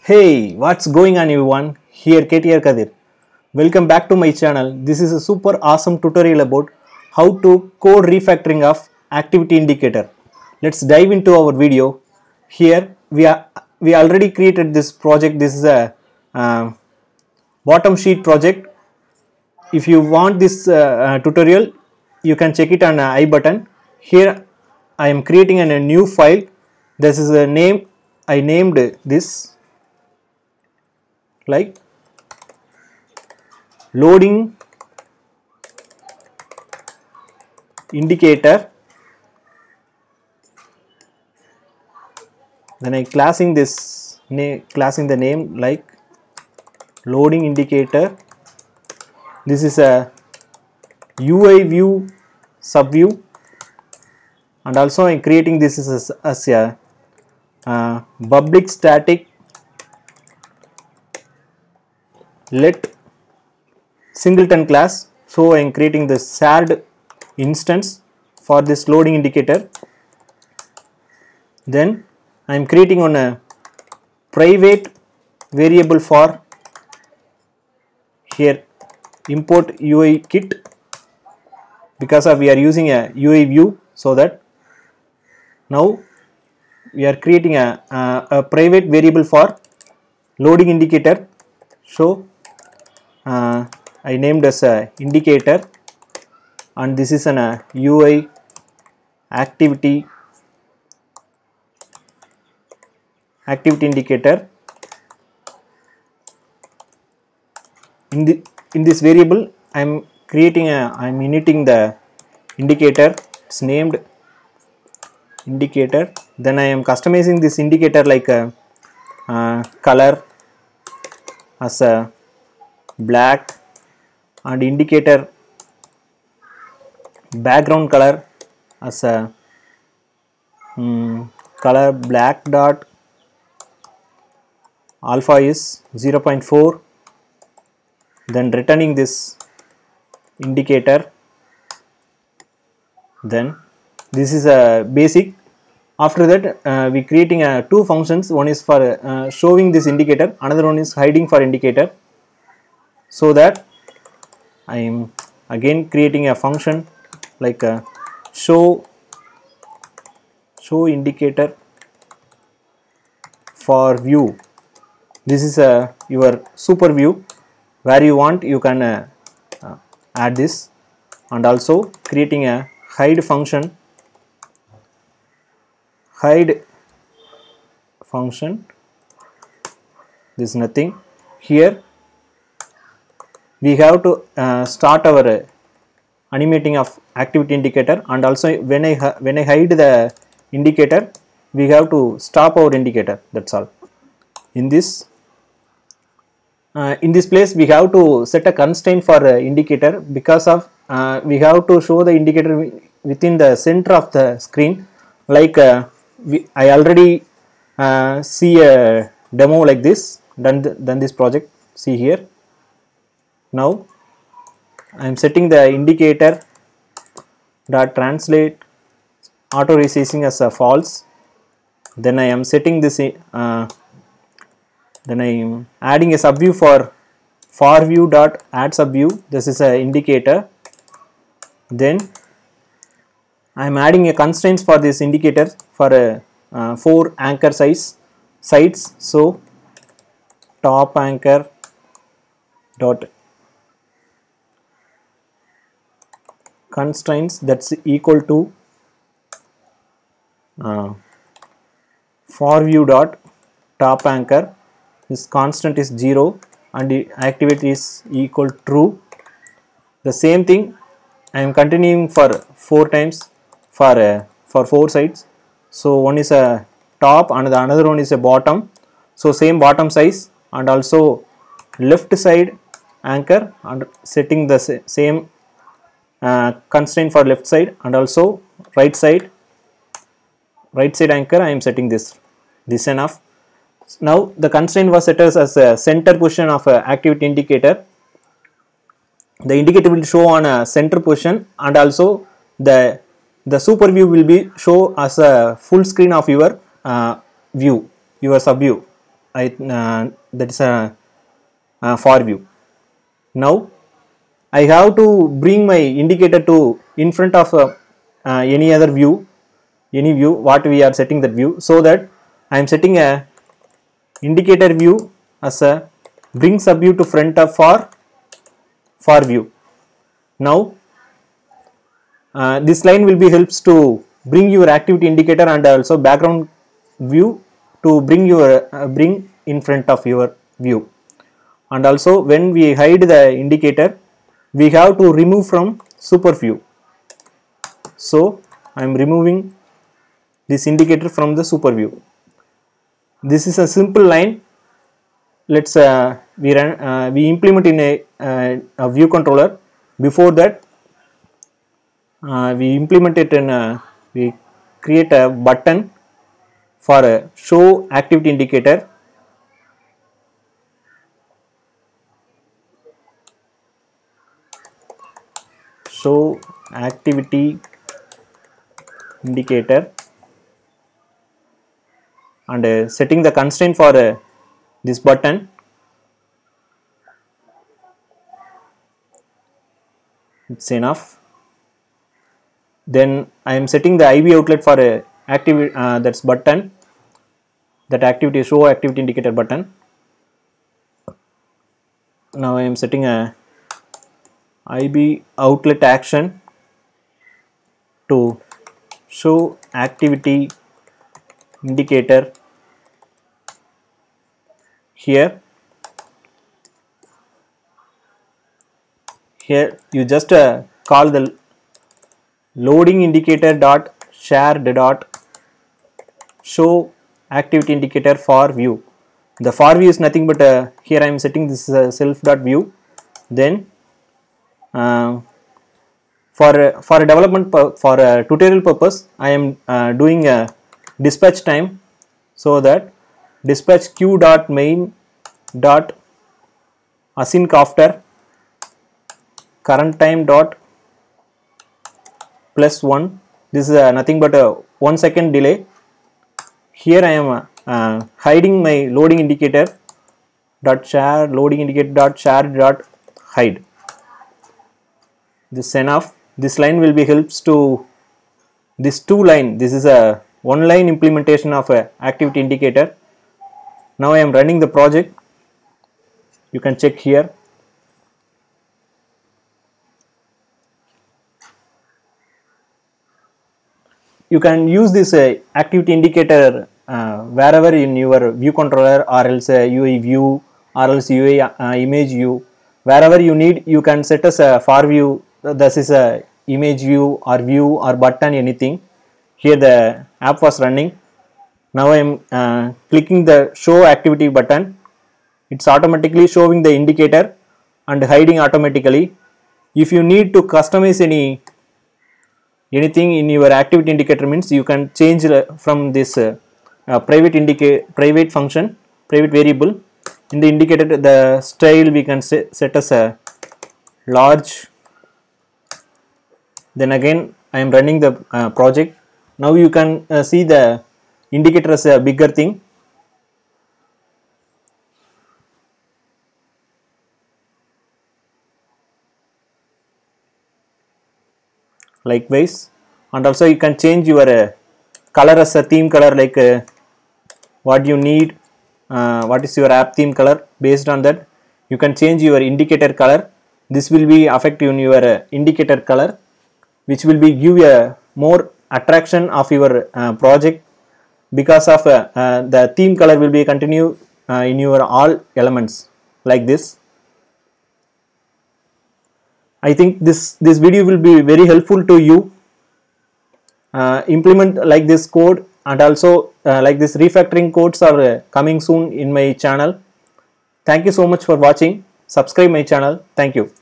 Hey, what's going on everyone? Here KTR Kadir. Welcome back to my channel. This is a super awesome tutorial about how to code refactoring of activity indicator. Let's dive into our video. Here we already created this project. This is a bottom sheet project. If you want this tutorial, you can check it on I button. Here I am creating a new file. This is a name. I named this like loading indicator. Then I classing this classing the name like loading indicator. This is a UI view subview, and also I'm creating this as a public static let singleton class. So I am creating the shared instance for this loading indicator. Then I am creating on a private variable for here import UI kit, because we are using a UI view. So that now we are creating a private variable for loading indicator. So I named as a indicator, and this is an UI activity indicator. In this variable I am creating I am initting the indicator. It's named indicator. Then I am customizing this indicator like a color as a black, and indicator background color as a color black dot, alpha is 0.4. then returning this indicator. Then this is a basic. After that we creating two functions. One is for showing this indicator, another one is hiding for indicator. So that I am again creating a function like a show indicator for view. This is your super view. Where you want you can add this, and also creating a hide function. This is nothing. Here we have to start our animating of activity indicator, and also when I hide the indicator, we have to stop our indicator. That's all. In this place we have to set a constraint for indicator, because of we have to show the indicator within the center of the screen. Like I already see a demo like this, done this project. See here. Now I am setting the indicator dot translate auto resizing as a false. Then I am setting this then I am adding a subview for view dot add subview. This is a indicator. Then I am adding a constraints for this indicator for 4 anchor sides. So top anchor dot constraints, that's equal to for view dot top anchor. This constant is 0 and the activity is equal true. The same thing I am continuing for 4 times for 4 sides. So one is a top and the another one is a bottom. So same bottom size, and also left side anchor, and setting the same constraint for left side, and also right side anchor I am setting this enough. Now the constraint was set as a center position of activity indicator. The indicator will show on a center position, and also the super view will be show as a full screen of your view, your subview. that is a far view. Now I have to bring my indicator to in front of any other view, any view what we are setting that view, so that I am setting a indicator view as a bring sub view to front of far view. Now this line will be helps to bring your activity indicator and also background view to bring your bring in front of your view. And also when we hide the indicator, we have to remove from super view. So I am removing this indicator from the super view. This is a simple line. Let's we implement in a view controller. Before that, we implement it in we create a button for a show activity indicator. Show activity indicator, and setting the constraint for this button. It's enough. Then I am setting the IV outlet for a activity that's button, that activity show activity indicator button. Now I am setting a IB outlet action to show activity indicator here. Here you just call the loading indicator dot shared dot show activity indicator for view. The for view is nothing but here I am setting this self dot view. Then for a development for a tutorial purpose, I am doing a dispatch time, so that dispatch queue dot main dot async after current time dot +1. This is nothing but a 1 second delay. Here I am hiding my loading indicator dot share loading indicator dot share dot hide. This is enough. This line will be helps to this two line. This is a one line implementation of a activity indicator. Now I am running the project. You can check here. You can use this activity indicator wherever in your view controller, or else UI view, or else UI image view. Wherever you need, you can set as a far view. This is a image view or button, anything. Here the app was running. Now I am clicking the show activity button. It's automatically showing the indicator and hiding automatically. If you need to customize anything in your activity indicator, means you can change from this private function, private variable. In the indicator, the style we can set as a large. Then again I am running the project. Now you can see the indicator as a bigger thing. Likewise, and also you can change your color as a theme color, like what you need, what is your app theme color. Based on that, you can change your indicator color. This will be affected in your indicator color, which will be give a more attraction of your project, because of the theme color will be continue in your all elements like this. I think this video will be very helpful to you. Implement like this code, and also like this refactoring codes are coming soon in my channel. Thank you so much for watching. Subscribe my channel. Thank you.